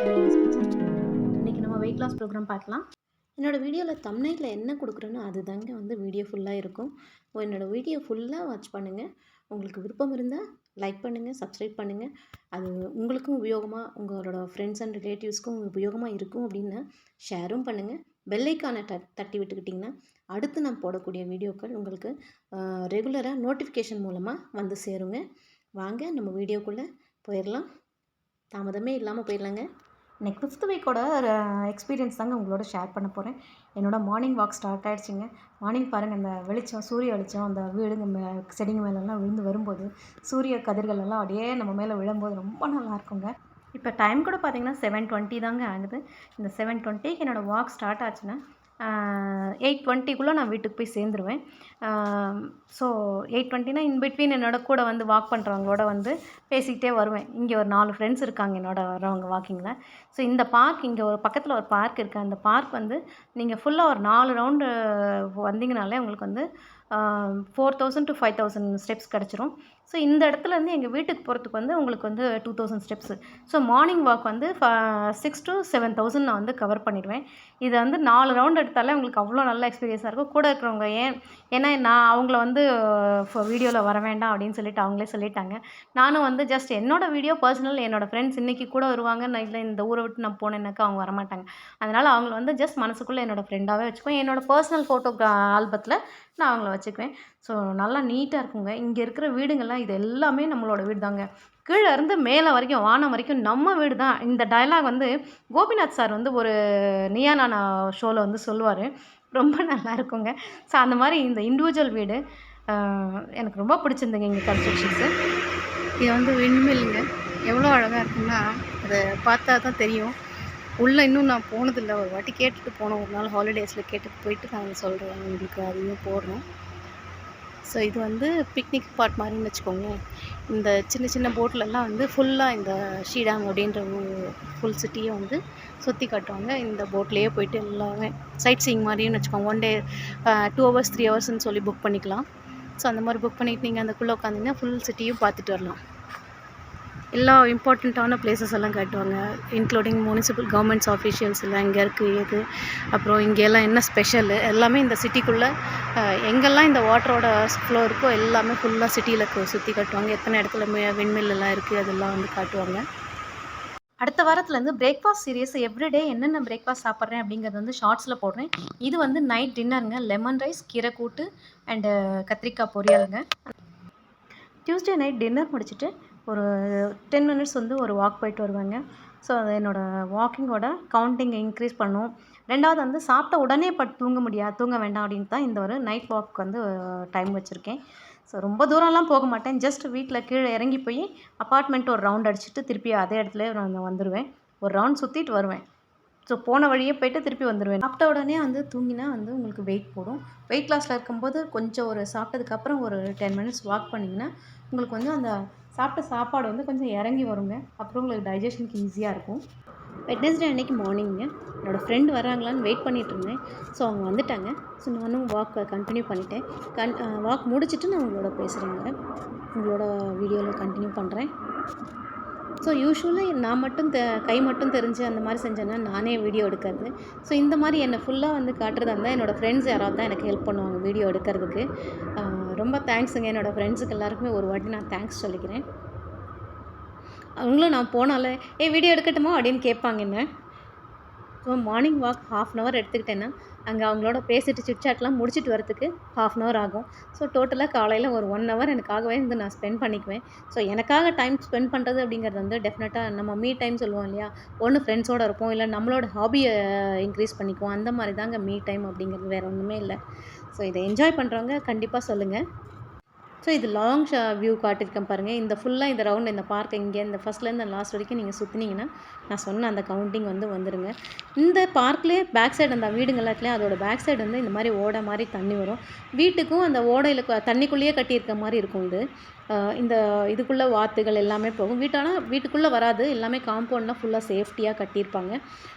Srinivas kitchen. இன்றைக்கி நம்ம weight loss program பார்க்கலாம். என்னோடய வீடியோவில் தம்ப்நெயிலில் என்ன கொடுக்குறேனோ அது தாங்க வந்து வீடியோ ஃபுல்லாக இருக்கும். என்னோடய வீடியோ ஃபுல்லாக வாட்ச் பண்ணுங்கள். உங்களுக்கு விருப்பம் இருந்தால் லைக் பண்ணுங்கள், சப்ஸ்கிரைப் பண்ணுங்கள். அது உங்களுக்கும் உபயோகமாக, உங்களோட ஃப்ரெண்ட்ஸ் அண்ட் ரிலேட்டிவ்ஸ்க்கும் உபயோகமாக இருக்கும் அப்படின்னு ஷேரும் பண்ணுங்கள். பெல் ஐக்கானை தட்டி விட்டுக்கிட்டிங்கன்னா அடுத்து நான் போடக்கூடிய வீடியோக்கள் உங்களுக்கு ரெகுலராக நோட்டிஃபிகேஷன் மூலமாக வந்து சேருங்க. வாங்க நம்ம வீடியோக்குள்ளே போயிடலாம். தாமதமே இல்லாமல் போயிடலாங்க. இன்னைக்கு 5th வீக்கோட எக்ஸ்பீரியன்ஸ் தாங்க உங்களோட ஷேர் பண்ண போகிறேன். என்னோடய மார்னிங் வாக் ஸ்டார்ட் ஆகிடுச்சிங்க. மார்னிங் பாருங்கள், அந்த வெளிச்சம், சூரிய வெளிச்சம் அந்த வீடுங்க செடிங்க மேலெல்லாம் விழுந்து வரும்போது சூரிய கதிர்கள் எல்லாம் அப்படியே நம்ம மேலே விழும்போது ரொம்ப நல்லாயிருக்குங்க. இப்போ டைம் கூட பார்த்திங்கன்னா 7:20 தாங்க ஆகுது. இந்த 7:20க்கு என்னோடய வாக் ஸ்டார்ட் ஆச்சுன்னா 8:20க்குள்ளே நான் வீட்டுக்கு போய் சேர்ந்துருவேன். ஸோ 8:20னா இன்பிட்வீன் என்னோட கூட வந்து வாக் பண்ணுறவங்களோட வந்து பேசிக்கிட்டே வருவேன். இங்கே ஒரு 4 ஃப்ரெண்ட்ஸ் இருக்காங்க என்னோட வரவங்க வாக்கிங்கில். ஸோ இந்த பார்க், இங்கே ஒரு பக்கத்தில் ஒரு பார்க் இருக்குது. அந்த பார்க் வந்து நீங்கள் ஃபுல்லாக ஒரு 4 ரவுண்டு வந்தீங்கனாலே உங்களுக்கு வந்து 4,000 to 5,000 ஸ்டெப்ஸ் கிடச்சிரும். ஸோ இந்த இடத்துலேருந்து எங்கள் வீட்டுக்கு போகிறதுக்கு வந்து உங்களுக்கு வந்து 2,000 ஸ்டெப்ஸு. ஸோ மார்னிங் வாக் வந்து 6,000 to 7,000 நான் வந்து கவர் பண்ணிடுவேன். இதை வந்து 4 ரவுண்ட் எடுத்தாலே உங்களுக்கு அவ்வளோ நல்ல எக்ஸ்பீரியன்ஸாக இருக்கும். கூட இருக்கிறவங்க ஏன்னா நான் அவங்கள வந்து வீடியோவில் வர வேண்டாம் அப்படின்னு சொல்லிட்டு அவங்களே சொல்லிட்டாங்க. நானும் வந்து ஜஸ்ட் என்னோடய வீடியோ பர்சனல், என்னோடய ஃப்ரெண்ட்ஸ் இன்றைக்கி கூட வருவாங்க. நான் இல்லை இந்த ஊரை விட்டு நான் போனேன்னாக்கா அவங்க வரமாட்டாங்க. அதனால் அவங்கள வந்து ஜஸ்ட் மனசுக்குள்ளே என்னோடய ஃப்ரெண்டாகவே வச்சுக்குவேன். என்னோடய பர்சனல் ஃபோட்டோ ஆல்பத்தில் நான் அவங்கள வச்சுக்குவேன். ஸோ நல்லா நீட்டாக இருக்குங்க. இங்கே இருக்கிற வீடுங்கள்லாம் இது எல்லாமே நம்மளோட வீடு தாங்க. கீழே இருந்து மேலே வரைக்கும், வானம் வரைக்கும் நம்ம வீடு தான். இந்த டயலாக் வந்து கோபிநாத் சார் வந்து ஒரு நீயா நானா ஷோவில் வந்து சொல்லுவார். ரொம்ப நல்லா இருக்குங்க. ஸோ அந்த மாதிரி இந்த இண்டிவிஜுவல் வீடு எனக்கு ரொம்ப பிடிச்சிருந்துங்க. இங்கே கன்ஸ்ட்ரக்ஷன்ஸு இது வந்து விண்மில்லுங்க. எவ்வளோ அழகாக இருக்குன்னா அதை பார்த்தா தான் தெரியும். உள்ளே இன்னும் நான் போனதில்லை. ஒரு வாட்டி கேட்டுட்டு போனோம். ஒரு நாள் ஹாலிடேஸில் கேட்டுட்டு போயிட்டு நாங்கள் சொல்கிறேன் உங்களுக்கு, அதையும் போடுறோம். ஸோ இது வந்து பிக்னிக் ஸ்பாட் மாதிரின்னு வச்சுக்கோங்களேன். இந்த சின்ன சின்ன போட்லெல்லாம் வந்து ஃபுல்லாக இந்த ஷீடாங் அப்படின்ற ஃபுல் சிட்டியை வந்து சுற்றி காட்டுவாங்க. இந்த போட்லேயே போயிட்டு எல்லாமே சைட் சீயிங் மாதிரின்னு வச்சுக்கோங்க. 1 டே 2 hours 3 hours சொல்லி புக் பண்ணிக்கலாம். ஸோ அந்த மாதிரி புக் பண்ணிவிட்டு நீங்கள் அதுக்குள்ளே உட்காந்திங்கன்னா ஃபுல் சிட்டியும் பார்த்துட்டு வரலாம். எல்லா இம்பார்ட்டண்ட்டான பிளேசஸ் எல்லாம் காட்டுவாங்க. இன்க்ளூடிங் முனிசிபல் கவர்மெண்ட்ஸ் ஆஃபீஷியல்ஸ் எல்லாம் இங்கே இருக்குது எது, அப்புறம் இங்கெல்லாம் என்ன ஸ்பெஷலு எல்லாமே இந்த சிட்டிக்குள்ளே எங்கெல்லாம் இந்த வாட்டரோட ஃப்ளோ இருக்கோ எல்லாமே ஃபுல்லாக சிட்டியில் சுற்றி காட்டுவாங்க. எத்தனை இடத்துல விண்மில்லாம் இருக்குது அதெல்லாம் வந்து காட்டுவாங்க. அடுத்த வாரத்துலேருந்து பிரேக்ஃபாஸ்ட் சீரியஸ் எவ்ரிடே என்னென்ன பிரேக்ஃபாஸ்ட் சாப்பிட்றேன் அப்படிங்கிறது வந்து ஷார்ட்ஸில் போடுறேன். இது வந்து நைட் டின்னருங்க. லெமன் ரைஸ், கீரை கூட்டு அண்டு கத்திரிக்காய் பொரியலுங்க. டியூஸ்டே நைட் டின்னர் முடிச்சுட்டு ஒரு 10 minutes வந்து ஒரு வாக் போயிட்டு வருவேங்க. ஸோ அது என்னோடய வாக்கிங்கோட கவுண்டிங்கை இன்க்ரீஸ் பண்ணும். 2வது வந்து சாப்பிட்ட உடனே தூங்க வேண்டாம் அப்படின்னு தான் இந்த ஒரு நைட் வாக் வந்து டைம் வச்சுருக்கேன். ஸோ ரொம்ப தூரம்லாம் போக மாட்டேன். ஜஸ்ட் வீட்டில் கீழே இறங்கி போய் அப்பார்ட்மெண்ட் ஒரு ரவுண்ட் அடிச்சுட்டு திருப்பி அதே இடத்துல நான் வந்துடுவேன். ஒரு ரவுண்ட் சுற்றிட்டு வருவேன். ஸோ போன வழியே போய்ட்டு திருப்பி வந்துடுவேன். சாப்பிட்ட உடனே வந்து தூங்கினா வந்து உங்களுக்கு வெயிட் போடும். வெயிட் லாஸில் இருக்கும்போது கொஞ்சம் ஒரு சாப்பிட்டதுக்கப்புறம் ஒரு 10 minutes வாக் பண்ணிங்கன்னா உங்களுக்கு வந்து அந்த சாப்பிட்ட சாப்பாடு வந்து கொஞ்சம் இறங்கி வருங்க. அப்புறம் உங்களுக்கு டைஜஷனுக்கு ஈஸியாக இருக்கும். வெட்னஸ்டே அன்றைக்கி மார்னிங்க என்னோடய ஃப்ரெண்டு வராங்களான்னு வெயிட் பண்ணிகிட்ருந்தேன். ஸோ அவங்க வந்துட்டாங்க. ஸோ நானும் வாக்கை கண்டினியூ பண்ணிட்டேன். வாக் முடிச்சுட்டு நான் உங்களோட பேசுகிறேங்க. உங்களோட வீடியோவில் கண்டினியூ பண்ணுறேன். ஸோ யூஸ்வலாக நான் மட்டும் கை மட்டும் தெரிஞ்சு அந்த மாதிரி செஞ்சேன்னா நானே வீடியோ எடுக்கிறது. ஸோ இந்த மாதிரி என்னை ஃபுல்லாக வந்து காட்டுறதா இருந்தால் என்னோடய ஃப்ரெண்ட்ஸ் யாராவது தான் எனக்கு ஹெல்ப் பண்ணுவாங்க வீடியோ எடுக்கிறதுக்கு. ரொம்ப தேங்க்ஸுங்க. என்னோடய ஃப்ரெண்ட்ஸுக்கு எல்லாருக்குமே ஒரு வாட்டி நான் தேங்க்ஸ் சொல்லிக்கிறேன். அவங்களும் நான் போனாலே வீடியோ எடுக்கட்டுமா அப்படின்னு கேட்பாங்க என்ன. ஸோ மார்னிங் வாக் 1/2 hour எடுத்துக்கிட்டேன்னா அங்கே அவங்களோட பேசிட்டு சிட்சாட்லாம் முடிச்சுட்டு வரத்துக்கு 1/2 hour ஆகும். ஸோ டோட்டலாக காலையில் ஒரு 1 hour எனக்காகவே வந்து நான் ஸ்பெண்ட் பண்ணிக்குவேன். ஸோ எனக்காக டைம் ஸ்பெண்ட் பண்ணுறது அப்படிங்கிறது வந்து டெஃபினட்டாக நம்ம மீ டைம் சொல்லுவோம் இல்லையா, ஒன்று ஃப்ரெண்ட்ஸோடு இருப்போம், இல்லை நம்மளோட ஹாபியை இன்க்ரீஸ் பண்ணிக்குவோம். அந்த மாதிரி தாங்க மீ டைம் அப்படிங்கிறது, வேறு ஒன்றுமே இல்லை. ஸோ இதை என்ஜாய் பண்ணுறவங்க கண்டிப்பாக சொல்லுங்கள். ஸோ இது லாங் வியூ காட்டியிருக்கேன் பாருங்கள். இந்த ஃபுல்லாக இந்த ரவுண்ட் இந்த பார்க்கை இங்கே இந்த ஃபஸ்ட்லேருந்து லாஸ்ட் வரைக்கும் நீங்கள் சுற்றினீங்கன்னா நான் சொன்ன அந்த கவுண்டிங் வந்து வந்துடுங்க. இந்த பார்க்லேயே பேக் சைடு அந்த வீடுங்கள்லாத்துலேயும் அதோட பேக் சைடு வந்து இந்த மாதிரி ஓடை மாதிரி தண்ணி வரும். வீட்டுக்கும் அந்த ஓடையில் தண்ணிக்குள்ளேயே கட்டியிருக்க மாதிரி இருக்கும். இது இந்த இதுக்குள்ளே வாத்துகள் எல்லாமே போகும். வீட்டுக்குள்ளே வராது. எல்லாமே காம்பவுண்ட்லாம் ஃபுல்லாக சேஃப்டியாக கட்டியிருப்பாங்க.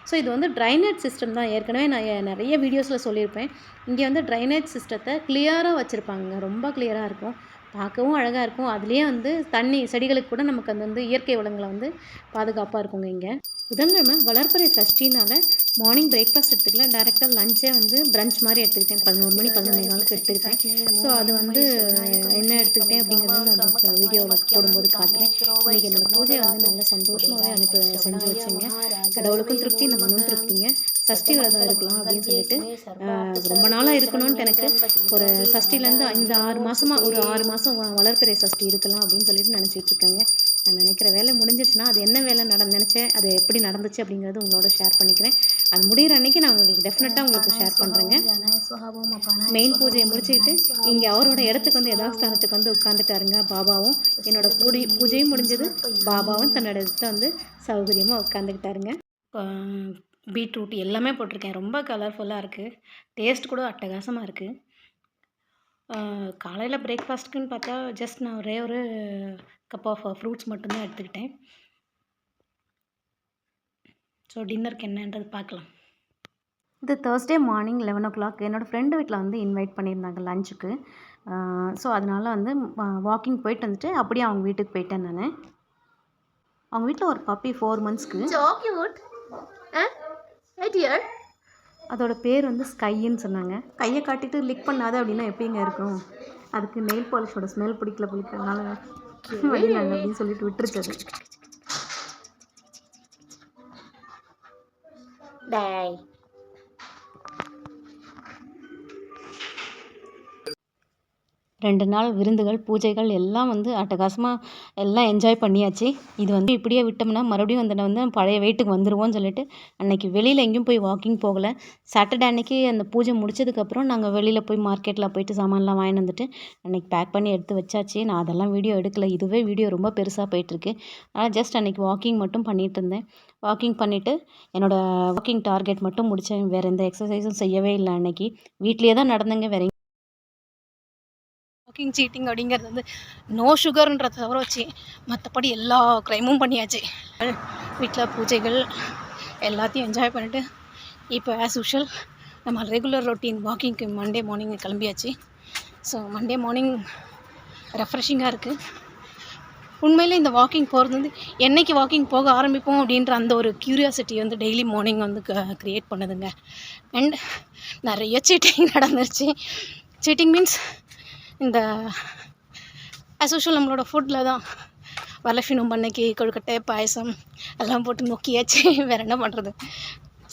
ஸோ இது வந்து ட்ரைனேஜ் சிஸ்டம் தான். ஏற்கனவே நான் நிறைய வீடியோஸில் சொல்லியிருப்பேன். இங்கே வந்து ட்ரைனேஜ் சிஸ்டத்தை கிளியராக வச்சுருப்பாங்க. ரொம்ப கிளியராக இருக்கும். பார்க்கவும் அழகாக இருக்கும். அதுலேயே வந்து தண்ணி செடிகளுக்கு கூட நமக்கு அது வந்து இயற்கை வளங்களை வந்து பாதுகாப்பாக இருக்குங்க இங்கே. புதன்கிழமை வளர்பிறை சஷ்டினால் மார்னிங் பிரேக்ஃபாஸ்ட் எடுத்துக்கல, டேரெக்டாக லஞ்சே வந்து பிரஞ்ச் மாதிரி எடுத்துக்கிட்டேன். 11 மணி 11:15 எடுத்துக்கிட்டேன். ஸோ அது வந்து என்ன எடுத்துக்கிட்டேன் அப்படிங்கிறது வந்து அந்த வீடியோவில் போடும்போது காட்டுறேன். இன்றைக்கி என்னோடய பூஜையை வந்து நல்லா சந்தோஷமாகவே செஞ்சு வச்சுங்க. கடவுளுக்கும் திருப்தி, நானும் திருப்திங்க. சஷ்டி விரதம் இருக்கலாம் அப்படின்னு சொல்லிட்டு ரொம்ப நாளாக இருக்கணும்னு எனக்கு ஒரு சஷ்டிலேருந்து இந்த 6 மாதமாக ஒரு 6 மாதம் வளர்பிறை சஷ்டி இருக்கலாம் அப்படின்னு சொல்லிட்டு நினச்சிட்டு இருக்கேங்க. நான் நினைக்கிற வேலை முடிஞ்சிருச்சுன்னா அது என்ன வேலை நினச்சேன், அது எப்படி நடந்துச்சு அப்படிங்கிறது உங்களோட ஷேர் பண்ணிக்கிறேன். அது முடிகிற அன்றைக்கி நான் உங்களுக்கு டெஃபினட்டாக உங்களுக்கு ஷேர் பண்ணுறேங்க. மெயின் பூஜையை முடிச்சுக்கிட்டு இங்கே அவரோட இடத்துக்கு வந்து யதாஸ்தானத்துக்கு வந்து உட்காந்துட்டாருங்க பாபாவும். என்னோடய பூஜையும் முடிஞ்சது, பாபாவும் தன்னோட இடத்த வந்து சௌகரியமாக உட்காந்துக்கிட்டாருங்க. பீட்ரூட் எல்லாமே போட்டிருக்கேன். ரொம்ப கலர்ஃபுல்லாக இருக்குது. டேஸ்ட் கூட அட்டகாசமாக இருக்குது. காலையில் பிரேக்ஃபாஸ்ட்டுக்குன்னு பார்த்தா ஜஸ்ட் நான் ஒரே ஒரு கப் ஆஃப் ஃப்ரூட்ஸ் மட்டும்தான் எடுத்துக்கிட்டேன். ஸோ டின்னருக்கு என்னன்றது பார்க்கலாம். இது Thursday மார்னிங் 11 o'clock என்னோடய ஃப்ரெண்டு வீட்டில் வந்து இன்வைட் பண்ணியிருந்தாங்க லஞ்சுக்கு. ஸோ அதனால் வந்து வாக்கிங் போயிட்டு வந்துட்டு அப்படியே அவங்க வீட்டுக்கு போயிட்டேன் நான். அவங்க வீட்டில் ஒரு பப்பி 4 monthsக்கு. அதோட பேர் வந்து ஸ்கைன்னு சொன்னாங்க. கையை காட்டிட்டு லிக் பண்ணாத அப்படின்னா எப்படிங்க இருக்கும்? அதுக்கு நெயில் பாலிஷோட ஸ்மெல் பிடிக்கிறதுனால வழியிலாங்க அப்படின்னு சொல்லிட்டு விட்டுருச்சது. டேய் 2 நாள் விருந்துகள், பூஜைகள் எல்லாம் வந்து அட்டகாசமாக எல்லாம் என்ஜாய் பண்ணியாச்சு. இது வந்து இப்படியே விட்டோம்னா மறுபடியும் வந்து பழைய வெயிட்டுக்கு வந்துடுவோம்னு சொல்லிட்டு அன்றைக்கி வெளியில் எங்கேயும் போய் வாக்கிங் போகலை. சாட்டர்டே அன்றைக்கி அந்த பூஜை முடிச்சதுக்கப்புறம் நாங்கள் வெளியில் போய் மார்க்கெட்டில் போயிட்டு சாமான்லாம் வாங்கிட்டு வந்துட்டு அன்றைக்கி பேக் பண்ணி எடுத்து வச்சாச்சு. நான் அதெல்லாம் வீடியோ எடுக்கலை. இதுவே வீடியோ ரொம்ப பெருசாக போயிட்டுருக்கு. ஆனால் ஜஸ்ட் அன்றைக்கி வாக்கிங் மட்டும் பண்ணிகிட்டு இருந்தேன். வாக்கிங் பண்ணிவிட்டு என்னோடய வாக்கிங் டார்கெட் மட்டும் முடித்தேன். வேறு எந்த எக்ஸசைஸும் செய்யவே இல்லை அன்றைக்கி. வீட்லேயே தான் நடந்தேங்க. வேறு வாக்கிங் சீட்டிங் அப்படிங்கிறது வந்து நோ சுகர்ன்றத தவிர வச்சு மற்றபடி எல்லா க்ரைமும் பண்ணியாச்சு. வீட்டில் பூஜைகள் எல்லாத்தையும் என்ஜாய் பண்ணிவிட்டு இப்போ ஆஸ் யூஷுவல் நம்ம ரெகுலர் ரொட்டீன் வாக்கிங்க்கு மண்டே மார்னிங் கிளம்பியாச்சு. ஸோ மண்டே மார்னிங் ரெஃப்ரெஷிங்காக இருக்குது. உண்மையிலே இந்த வாக்கிங் போகிறது வந்து என்றைக்கு வாக்கிங் போக ஆரம்பிப்போம் அப்படின்ற அந்த ஒரு க்யூரியாசிட்டி வந்து டெய்லி மார்னிங் வந்து க்ரியேட் பண்ணுதுங்க. அண்ட் நிறைய சீட்டிங் நடந்துருச்சு. சீட்டிங் மீன்ஸ் இந்த ஆஸ் யூஷுவல் நம்மளோட ஃபுட்டில் தான் வரலட்சுமி நோம்பு அன்னைக்கு கொழுக்கட்டை பாயசம் எல்லாம் போட்டு நோக்கியாச்சு. வேறு என்ன பண்ணுறது?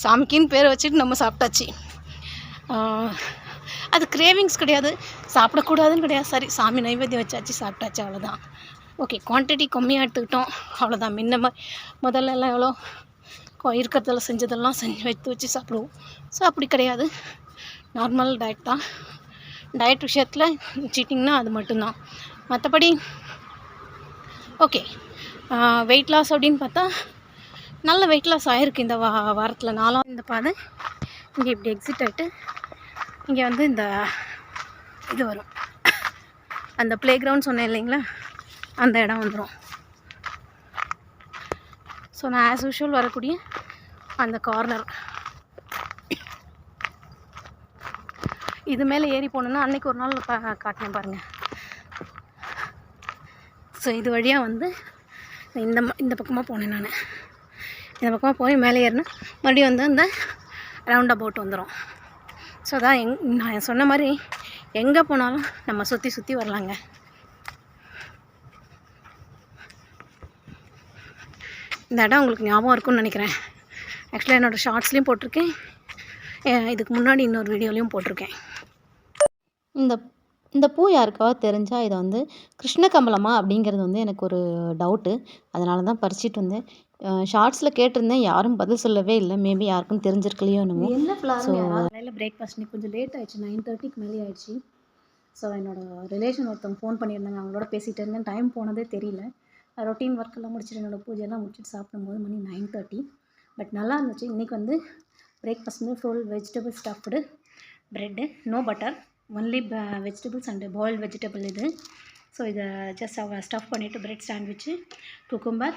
சாமிக்குன்னு பேர் வச்சுட்டு நம்ம சாப்பிட்டாச்சு. அது கிரேவிங்ஸ் கிடையாது, சாப்பிடக்கூடாதுன்னு கிடையாது. சரி, சாமி நைவேத்தியம் வச்சாச்சு, சாப்பிட்டாச்சு, அவ்வளோதான். ஓகே, குவான்டிட்டி கம்மியாக எடுத்துக்கிட்டோம், அவ்வளோதான். முதல்ல எல்லாம் எவ்வளோ இருக்கிறதெல்லாம் செஞ்சதெல்லாம் செஞ்சு வச்சு சாப்பிடுவோம். ஸோ அப்படி கிடையாது, நார்மல் டயட் தான். டயட் விஷயத்தில் சீட்டிங்னா அது மட்டும்தான். மற்றபடி ஓகே. வெயிட் லாஸ் அப்படின்னு பார்த்தா நல்ல வெயிட் லாஸ் ஆகிருக்கு இந்த வாரத்தில். இந்த பாதை இங்கே இப்படி எக்ஸிட் ஆகிட்டு இங்கே வந்து இந்த இது வரும், அந்த ப்ளே கிரவுண்ட் சொன்னேன் இல்லைங்களா, அந்த இடம் வந்துடும். ஸோ நான் ஆஸ் யூஷுவல் வரக்கூடிய அந்த கார்னர் இது மேலே ஏறி போனோன்னா அன்றைக்கி ஒரு நாள் காட்டினேன் பாருங்கள். ஸோ இது வழியாக வந்து இந்த பக்கமாக போனேன் நான். இந்த பக்கமாக போய் மேலே ஏறினா மறுபடியும் வந்து அந்த ரவுண்ட் அபவுட் வந்துடும். ஸோ அதான் நான் சொன்ன மாதிரி எங்கே போனாலும் நம்ம சுற்றி வரலாங்க. இந்த இடம் உங்களுக்கு ஞாபகம் இருக்கும்னு நினைக்கிறேன். ஆக்சுவலாக என்னோடய ஷார்ட்ஸ்லேயும் போட்டிருக்கேன், இதுக்கு முன்னாடி இன்னொரு வீடியோலையும் போட்டிருக்கேன். இந்த பூ யாருக்காவது தெரிஞ்சால் இதை வந்து கிருஷ்ணகமலமா அப்படிங்கிறது வந்து எனக்கு ஒரு டவுட்டு. அதனால தான் பறிச்சிட்டு வந்தேன். ஷார்ட்ஸில் கேட்டிருந்தேன், யாரும் பதில் சொல்லவே இல்லை. மேபி யாருக்கும் தெரிஞ்சிருக்கலையோ என்னமோ. ஸோ காலையில் பிரேக்ஃபாஸ்ட் கொஞ்சம் லேட் ஆகிடுச்சு, 9:30க்கு மேலே ஆகிடுச்சு. ஸோ என்னோடய ரிலேஷன் ஒருத்தவங்க ஃபோன் பண்ணியிருந்தாங்க, அவங்களோட பேசிகிட்டு இருந்தேன். டைம் போனதே தெரியல. ரொட்டீன் ஒர்க்கெல்லாம் முடிச்சுட்டு என்னோடய பூஜையெல்லாம் முடிச்சுட்டு சாப்பிடும்போது மணி 9:30. பட் நல்லா இருந்துச்சு. இன்றைக்கி வந்து பிரேக்ஃபாஸ்ட் வந்து full vegetable stuffed bread, no butter, only vegetables and boiled vegetable இது. ஸோ இதை ஜஸ்ட் ஸ்டஃப் பண்ணிவிட்டு ப்ரெட் சாண்ட்விச்சு, குக்கும்பர்,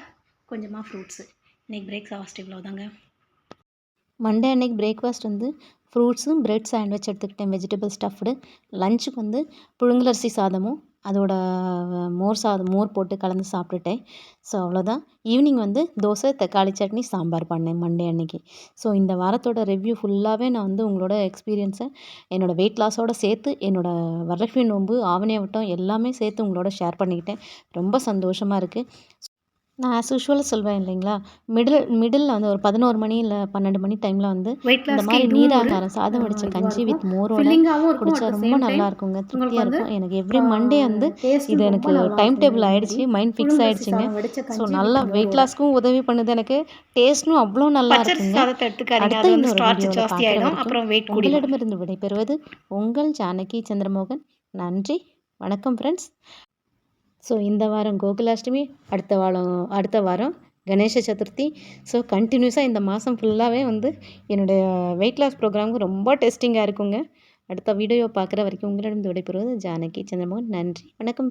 கொஞ்சமாக ஃப்ரூட்ஸு. இன்றைக்கி பிரேக்ஃபாஸ்ட் இவ்வளோதாங்க. மண்டே அன்னைக்கு பிரேக்ஃபாஸ்ட் வந்து ஃப்ரூட்ஸும் ப்ரெட் சாண்ட்விச் எடுத்துக்கிட்டேன், வெஜிடபிள் ஸ்டஃப்டு. லஞ்சுக்கு வந்து புழுங்கலரிசி சாதமும் அதோட மோர் போட்டு கலந்து சாப்பிட்டுட்டேன். ஸோ அவ்வளோதான். ஈவினிங் வந்து தோசை, தக்காளி சட்னி, சாம்பார் பண்ணேன் மண்டே அன்னைக்கு. ஸோ இந்த வாரத்தோட ரிவ்யூ ஃபுல்லாவே நான் வந்து உங்களோட எக்ஸ்பீரியன்ஸை என்னோட வெயிட் லாஸோட சேர்த்து, என்னோட வரலட்சுமி நோன்பு, ஆவணி அவிட்டம் எல்லாமே சேர்த்து உங்களோட ஷேர் பண்ணிக்கிட்டேன். ரொம்ப சந்தோஷமா இருக்கு. நான் ஆஸ் யூசுவல் சொல்வேன் இல்லைங்களா, மிடில்ல வந்து ஒரு 11 மணி இல்ல 12 மணி டைம்ல வந்து வெயிட் இந்த லாஸ்க்கு மாரி இதுவும் ஒரு நீராகாரம், சாதம் வடிச்ச இதுவா கஞ்சி இருக்கும். வித் மோரோட ஃபில்லிங்காவும் இருக்கும். குடிச்சா அட் த ரொம்ப சேம் டைம் நல்லாயிருக்குங்க. உங்களுக்கு திருப்தியா வந்து இருக்கும். எனக்கு எவ்ரி மண்டே வந்து இது டேஸ்ட்டும் ரொம்ப எனக்கு டைம் நல்லாயிருக்குங்க. டேபிள் இந்த மாதிரி ஆயிடுச்சு. மைண்ட் ஃபிக்ஸ் புழுங்கரிசி ஆயிடுச்சுங்க. சாதம் வடித்த ஸோ கஞ்சி நல்லா வித் வெயிட் மோரோட. லாஸ்க்கும் உதவி பண்ணுது எனக்கு. டேஸ்ட்டும் அவ்வளோ நல்லா பச்சரிசி இருக்குங்க. சாதத்தை எடுத்துக்காதீங்க, அடுத்த அது வந்து இன்னொரு ஸ்டார்ச் வீடியோல ஜாஸ்தி பார்க்குற ஆகிடும், வரைக்கும் அப்புறம் வெயிட் கூடிடும். உங்களிடமிருந்து விடைபெறுவது உங்கள் ஜானகி சந்திரமோகன். நன்றி. வணக்கம் ஃப்ரெண்ட்ஸ். ஸோ இந்த வாரம் கோகுலாஷ்டமி, அடுத்த வாரம் கணேச சதுர்த்தி. ஸோ கண்டினியூஸாக இந்த மாதம் ஃபுல்லாகவே வந்து என்னுடைய வெயிட் லாஸ் ப்ரோக்ராமுக்கு ரொம்ப டெஸ்டிங்காக இருக்குங்க. அடுத்த வீடியோ பார்க்குற வரைக்கும் உங்களிடம் விடைபெறுவது ஜானகி சந்திரமோகன். நன்றி. வணக்கம்.